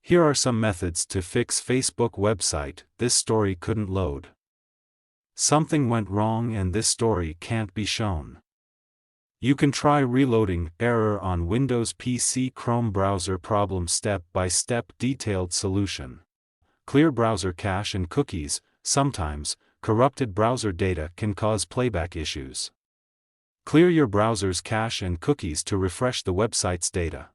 Here are some methods to fix Facebook website. This story couldn't load. Something went wrong and this story can't be shown. You can try reloading. Error on Windows PC Chrome browser problem. Step-by-step detailed solution. Clear browser cache and cookies. Sometimes, corrupted browser data can cause playback issues. Clear your browser's cache and cookies to refresh the website's data.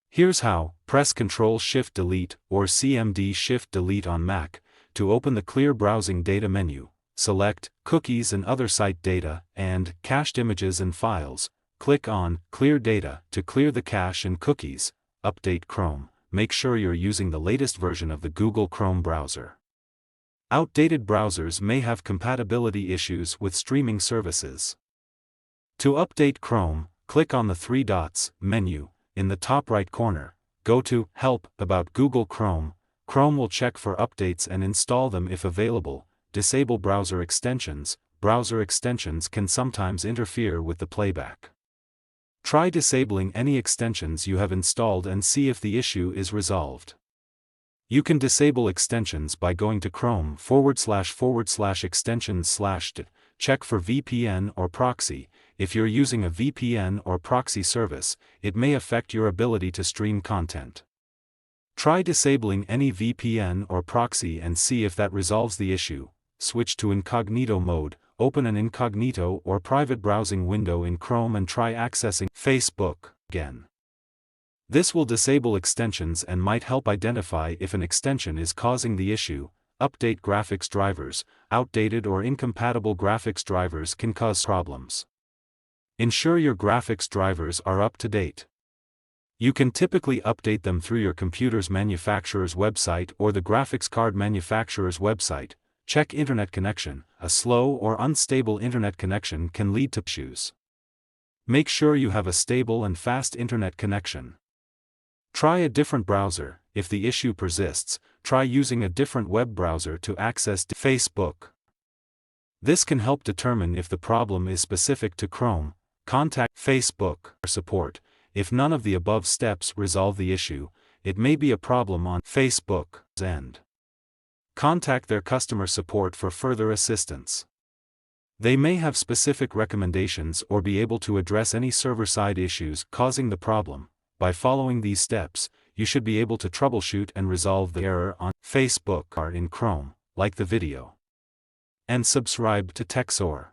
Here's how. Press Ctrl Shift Delete or Cmd Shift Delete on Mac to open the Clear Browsing Data menu. Select Cookies and Other Site Data and Cached Images and Files. Click on Clear Data to clear the cache and cookies. Update Chrome. Make sure you're using the latest version of the Google Chrome browser. Outdated browsers may have compatibility issues with streaming services. To update Chrome, click on the three dots menu in the top right corner. Go to Help About Google Chrome. Chrome will check for updates and install them if available. Disable browser extensions. Browser extensions can sometimes interfere with the playback. Try disabling any extensions you have installed and see if the issue is resolved. You can disable extensions by going to Chrome//extensions/. Check for VPN or proxy. If you're using a VPN or proxy service, it may affect your ability to stream content. Try disabling any VPN or proxy and see if that resolves the issue. Switch to incognito mode. Open an incognito or private browsing window in Chrome and try accessing Facebook again. This will disable extensions and might help identify if an extension is causing the issue. Update graphics drivers. Outdated or incompatible graphics drivers can cause problems. Ensure your graphics drivers are up to date. You can typically update them through your computer's manufacturer's website or the graphics card manufacturer's website. Check internet connection. A slow or unstable internet connection can lead to issues. Make sure you have a stable and fast internet connection. Try a different browser. If the issue persists, try using a different web browser to access Facebook. This can help determine if the problem is specific to Chrome. Contact Facebook support. If none of the above steps resolve the issue, it may be a problem on Facebook's end. Contact their customer support for further assistance. They may have specific recommendations or be able to address any server-side issues causing the problem. By following these steps, you should be able to troubleshoot and resolve the error on Facebook or in Chrome. Like the video and subscribe to TechSor.